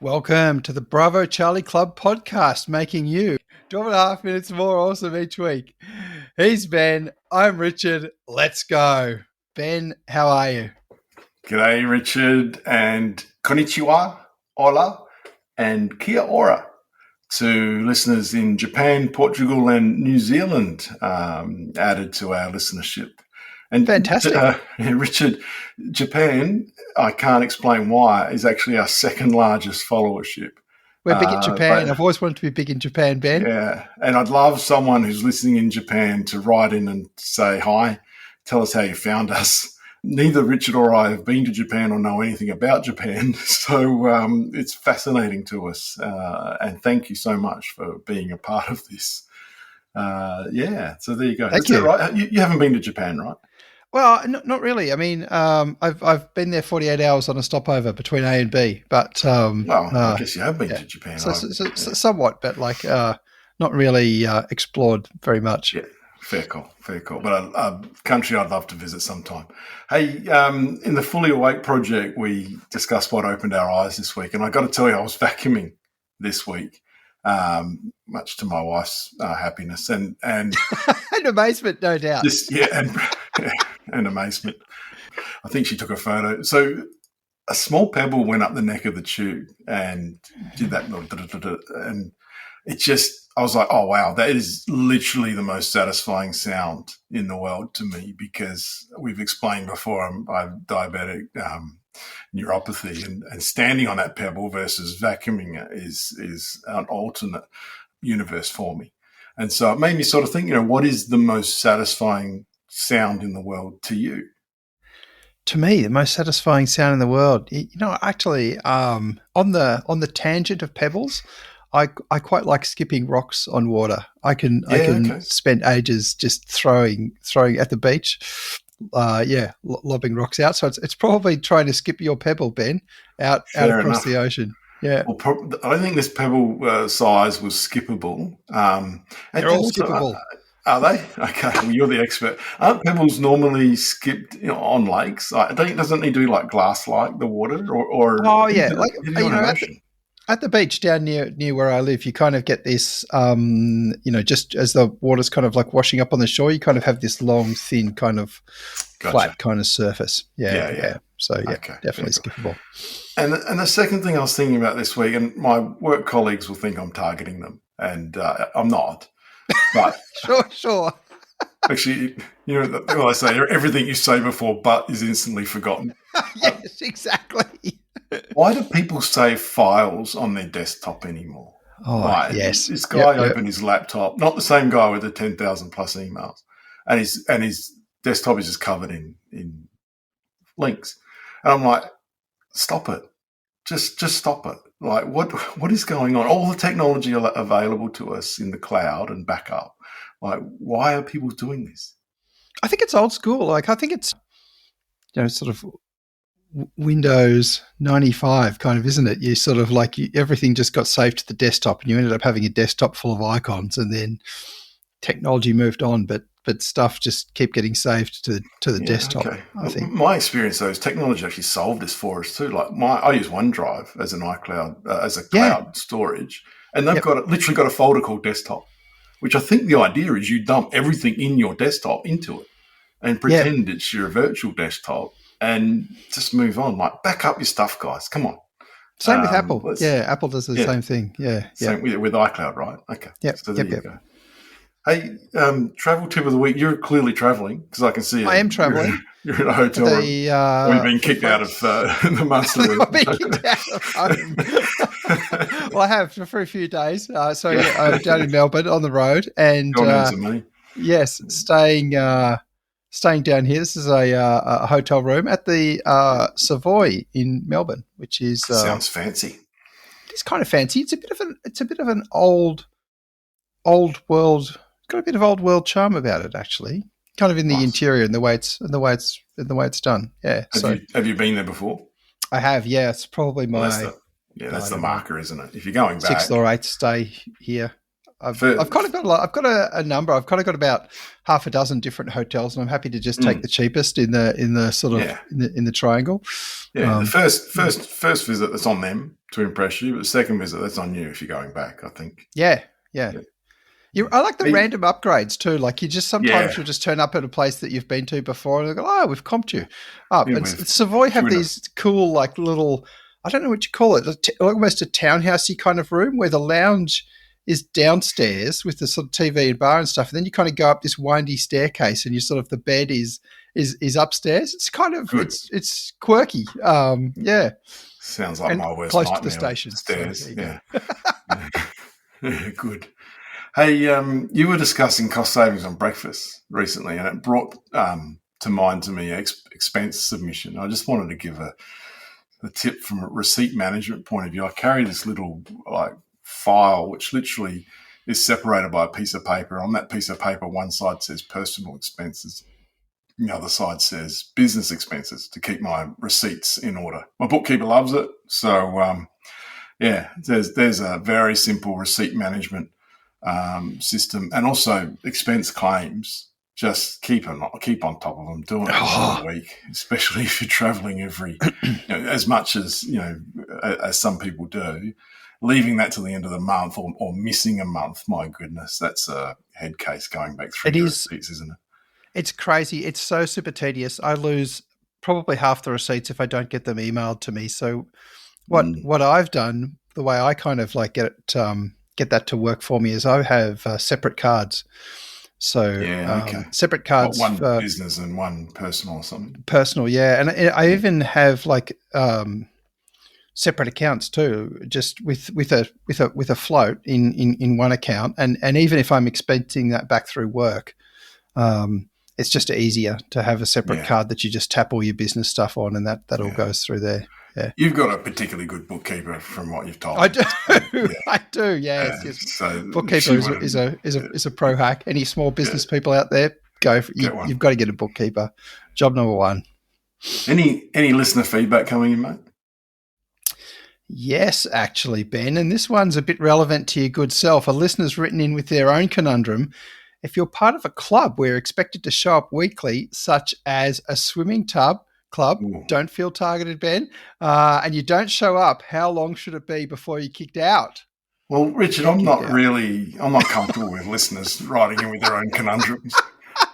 Welcome to the Bravo Charlie Club podcast, making you 12.5 minutes more awesome each week. He's Ben. I'm Richard. Let's go. Ben, how are you? G'day, Richard, and konnichiwa, hola, and kia ora to listeners in Japan, Portugal, and New Zealand added to our listenership. And fantastic. Richard, Japan, I can't explain why, is actually our second largest followership. We're big in Japan. I've always wanted to be big in Japan, Ben. Yeah, and I'd love someone who's listening in Japan to write in and say hi, tell us how you found us. Neither Richard or I have been to Japan or know anything about Japan, so it's fascinating to us. And thank you so much for being a part of this. So there you go. Thank you. Right? You haven't been to Japan, right? Well, not really. I mean, I've been there 48 hours on a stopover between A and B, but I guess you have been to Japan. So somewhat, but not really explored very much. Yeah, fair call. But a country I'd love to visit sometime. Hey, in the Fully Awake project, we discussed what opened our eyes this week, and I got to tell you, I was vacuuming this week. Much to my wife's happiness and and amazement, no doubt. And amazement. I think she took a photo. So a small pebble went up the neck of the tube and did that, and it just, I was like, oh wow, that is literally the most satisfying sound in the world to me, because we've explained before I'm diabetic. Neuropathy, and standing on that pebble versus vacuuming it is an alternate universe for me. And so it made me sort of think, what is the most satisfying sound in the world to you? To me, the most satisfying sound in the world, actually, on the tangent of pebbles, I quite like skipping rocks on water. I can spend ages just throwing at the beach. Lobbing rocks out. So it's probably trying to skip your pebble, Ben, out across the ocean. Yeah. Well, I don't think this pebble size was skippable. They're all skippable. Are they? Okay. Well, you're the expert. Aren't pebbles normally skipped on lakes? I think it doesn't need to be like glass-like, the water, or oh yeah, at the beach down near where I live, you kind of get this, just as the water's kind of like washing up on the shore, you kind of have this long, thin kind of flat kind of surface. Yeah. So definitely skippable. And the second thing I was thinking about this week, and my work colleagues will think I'm targeting them, and I'm not. But sure. Actually, what I say, everything you say before "but" is instantly forgotten. Yes, exactly. Why do people save files on their desktop anymore? Oh, yes. This guy opened his laptop, not the same guy with the 10,000 plus emails, and his desktop is just covered in links. And I'm like, stop it. Just stop it. Like, what is going on? All the technology available to us in the cloud and backup. Like, why are people doing this? I think it's old school. Like, I think it's, sort of Windows 95 kind of, isn't it? You sort of everything just got saved to the desktop, and you ended up having a desktop full of icons, and then technology moved on, but stuff just kept getting saved to the desktop. Okay. I think my experience though is technology actually solved this for us too. Like I use OneDrive as an iCloud as a cloud storage, and they've literally got a folder called desktop, which I think the idea is you dump everything in your desktop into it and pretend it's your virtual desktop. And just move on. Like, back up your stuff, guys. Come on. Same with Apple. Apple does the same thing. Same with iCloud, right? Okay. Yep. So there you go. Hey, travel tip of the week. You're clearly traveling, because I can see I am traveling. You're in a hotel room. We've been kicked out of the master room. I've been kicked out of home. Well, I have for a few days. I'm down in Melbourne on the road, and yes, staying down here. This is a hotel room at the Savoy in Melbourne, which is sounds fancy. It's kind of fancy. It's a bit of an old world. Got a bit of old world charm about it, actually. Kind of in the interior and the way it's done. Yeah. Have you been there before? I have. Yeah, it's probably my. That's the marker, isn't it? If you're going back, 6th or 8th stay here. I've kind of got I've got a number. I've kind of got about half a dozen different hotels, and I'm happy to just take the cheapest in the sort of in the triangle. Yeah, the first visit that's on them to impress you. But the second visit, that's on you if you're going back, I think. Yeah. I like the Hey, random upgrades too. Like sometimes you'll just turn up at a place that you've been to before and they go, "Oh, we've comped you up." Yeah, And Savoy have these cool, like little, I don't know what you call it, almost a townhousey kind of room where the lounge is downstairs with the sort of TV and bar and stuff, and then you kind of go up this windy staircase, and you sort of the bed is upstairs. It's kind of it's quirky. Yeah, sounds like my worst close nightmare. To the station. Stairs, so yeah. Good. Hey, you were discussing cost savings on breakfast recently, and it brought to mind to me expense submission. I just wanted to give a tip from a receipt management point of view. I carry this little file which literally is separated by a piece of paper. On that piece of paper, one side says personal expenses, the other side says business expenses, to keep my receipts in order. My bookkeeper loves it, so there's a very simple receipt management system, and also expense claims. Just keep on top of them, doing it every week, especially if you're traveling as much as as some people do. Leaving that to the end of the month or missing a month, my goodness, that's a head case going back through your receipts, isn't it? It's crazy. It's so super tedious. I lose probably half the receipts if I don't get them emailed to me. So what I've done, the way I kind of get that to work for me, is I have separate cards. So separate cards, one for business and one personal or something. Personal, yeah, and I even have separate accounts too, just with a float in one account, and even if I'm expensing that back through work, it's just easier to have a separate card that you just tap all your business stuff on, and that all goes through there. Yeah. You've got a particularly good bookkeeper, from what you've told me. I do. I do. Yes. So bookkeeper is a pro hack. Any small business people out there, you've got to get a bookkeeper. Job number one. Any listener feedback coming in, mate? Yes, actually, Ben, and this one's a bit relevant to your good self. A listener's written in with their own conundrum. If you're part of a club where you're expected to show up weekly, such as a swimming club, don't feel targeted, Ben, and you don't show up, how long should it be before you're kicked out? Well, Richard, I'm not comfortable with listeners writing in with their own conundrums.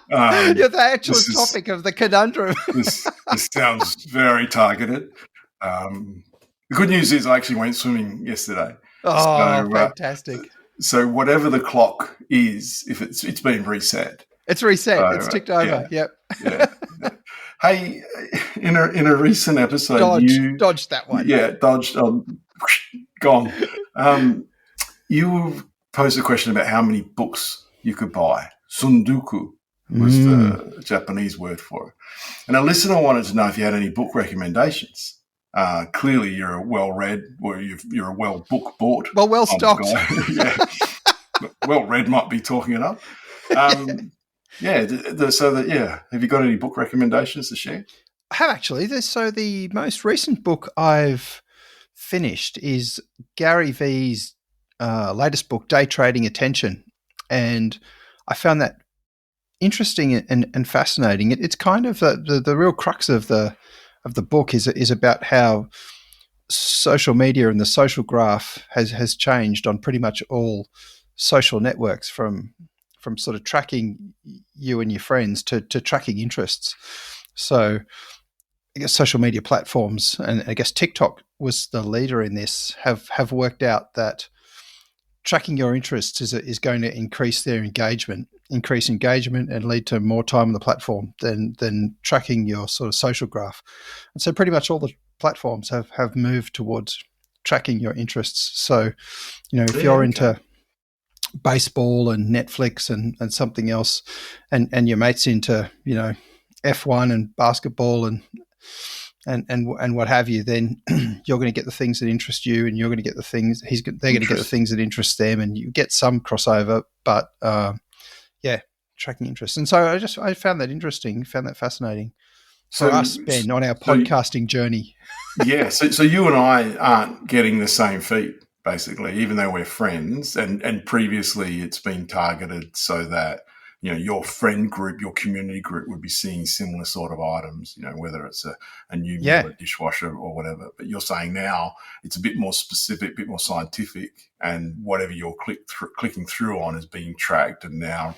You're the actual topic of the conundrum. this sounds very targeted. The good news is I actually went swimming yesterday. Oh, fantastic. So whatever the clock is, if it's been reset. It's reset. So, it's ticked over. Yep. Yeah. Hey, in a recent episode, you dodged that one. Yeah, dodged. Gone. You posed a question about how many books you could buy. Sunduku was the Japanese word for it. And a listener wanted to know if you had any book recommendations. Clearly, you're a well-read, or you're a well-book bought. Well-stocked. Yeah. Well-read might be talking it up. Have you got any book recommendations to share? I have, actually. So the most recent book I've finished is Gary Vee's latest book, Day Trading Attention, and I found that interesting and fascinating. It's kind of the real crux of the book is about how social media and the social graph has changed on pretty much all social networks, from sort of tracking you and your friends to tracking interests. So I guess social media platforms, and I guess TikTok was the leader in this, have worked out that tracking your interests is going to increase engagement and lead to more time on the platform than tracking your sort of social graph. And so pretty much all the platforms have moved towards tracking your interests. So, if you're into baseball and Netflix and something else, and your mate's into F1 and basketball and what have you, then you're going to get the things that interest you, and you're going to get the things they're going to get the things that interest them, and you get some crossover, but tracking interest. And so I found that interesting, found that fascinating for us, Ben, on our podcasting journey. Yeah, so you and I aren't getting the same feed, basically, even though we're friends, and previously it's been targeted so that your friend group, your community group would be seeing similar sort of items, whether it's a new meal, a dishwasher or whatever. But you're saying now it's a bit more specific, a bit more scientific, and whatever you're clicking through on is being tracked. And now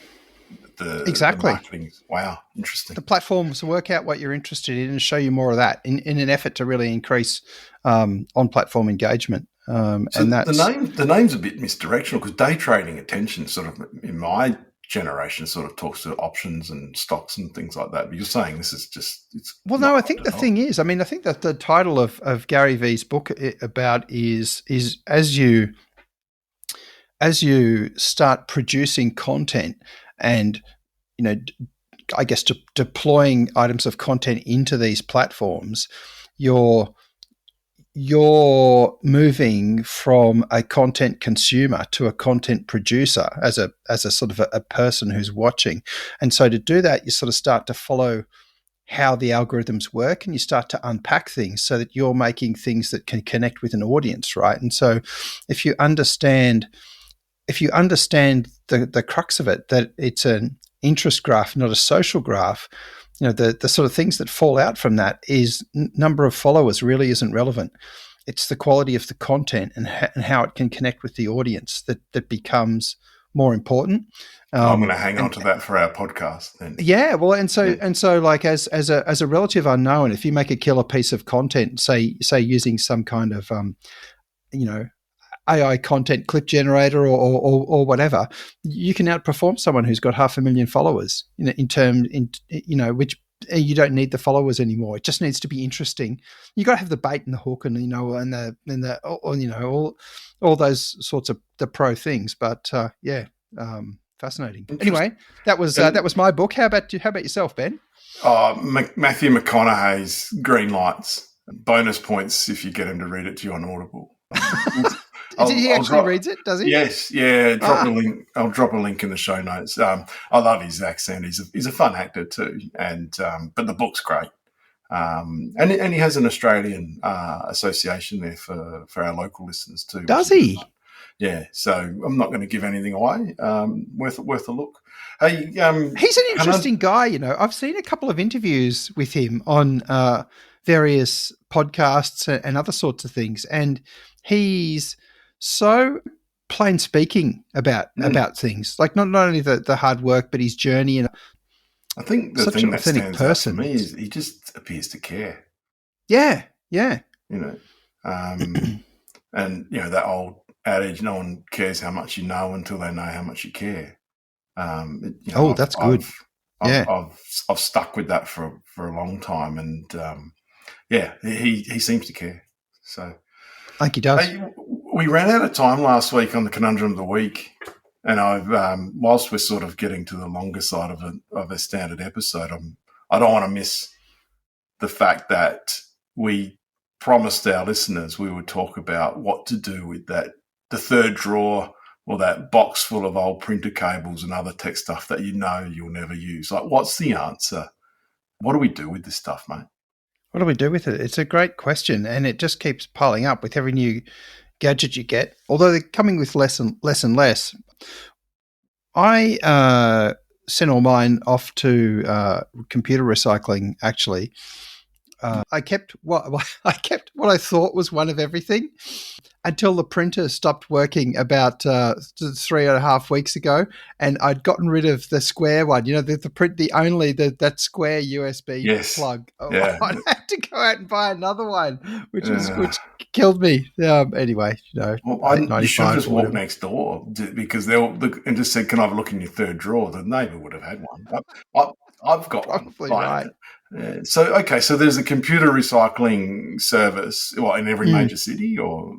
the marketing, wow, interesting. The platforms work out what you're interested in and show you more of that in an effort to really increase on-platform engagement. And that's the name's a bit misdirectional because day trading attention sort of in my generation sort of talks to options and stocks and things like that. But you're saying this is just I think the thing is, I think that the title of Gary Vee's book about is as you start producing content and I guess deploying items of content into these platforms, you're moving from a content consumer to a content producer as a sort of a person who's watching. And so to do that, you sort of start to follow how the algorithms work and you start to unpack things so that you're making things that can connect with an audience, right? And so if you understand the crux of it, that it's an interest graph, not a social graph, the sort of things that fall out from that is number of followers really isn't relevant. It's the quality of the content and how it can connect with the audience that becomes more important. I'm going to hang on to that for our podcast then. Yeah, well, and so like as a relative unknown, if you make a killer piece of content, say using some kind of AI content clip generator or whatever, you can outperform someone who's got 500,000 followers which you don't need the followers anymore. It just needs to be interesting. You got to have the bait and the hook and all those sorts of the pro things. But fascinating. Anyway, that was my book. How about yourself, Ben? Matthew McConaughey's Green Lights. Bonus points if you get him to read it to you on Audible. Did he actually read it? Does he? Yes, yeah. A link. I'll drop a link in the show notes. I love his accent. He's a fun actor too, and but the book's great. And he has an Australian association there for our local listeners too. Does he? Yeah. So I'm not going to give anything away. Worth a look. Hey, he's an interesting guy. I've seen a couple of interviews with him on various podcasts and other sorts of things, and he's so plain speaking about things, like not only the hard work, but his journey. And I think the thing that stands out to me is he just appears to care. Yeah. And that old adage, no one cares how much you know until they know how much you care. That's good. I've stuck with that for a long time, and he seems to care. So I think he does. We ran out of time last week on the Conundrum of the Week, and I've whilst we're sort of getting to the longer side of a standard episode, I don't want to miss the fact that we promised our listeners we would talk about what to do with the third drawer or that box full of old printer cables and other tech stuff that you'll never use. Like, what's the answer? What do we do with this stuff, mate? What do we do with it? It's a great question, and it just keeps piling up with every new gadget you get, although they're coming with less and less. I sent all mine off to computer recycling, actually. I kept what I thought was one of everything until the printer stopped working about 3.5 weeks ago, and I'd gotten rid of the square one. That square USB plug. Yeah. I had to go out and buy another one, which killed me. Anyway, you should have just walked next door because they'll look and just said, "Can I have a look in your third drawer?" The neighbour would have had one. I've got probably one. Right. So there's a computer recycling service in every major city, or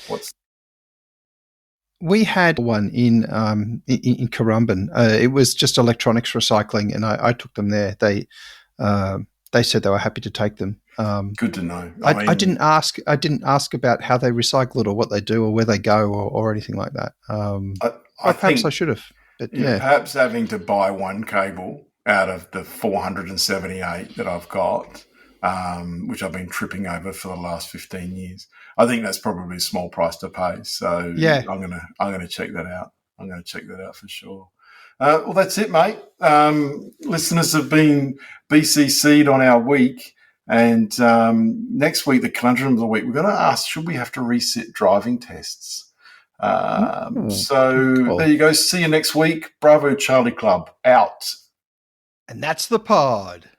what's? We had one in Currumbin. It was just electronics recycling, and I took them there. They said they were happy to take them. Good to know. I didn't ask about how they recycle it or what they do or where they go or anything like that. Perhaps I should have. But perhaps having to buy one cable out of the 478 that I've got, which I've been tripping over for the last 15 years. I think that's probably a small price to pay. So I'm gonna check that out. I'm gonna check that out for sure. Well, that's it, mate. Listeners have been BCC'd on our week. And next week, the conundrum of the week, we're going to ask, should we have to resit driving tests? So there you go. See you next week. Bravo Charlie Club out. And that's the pod.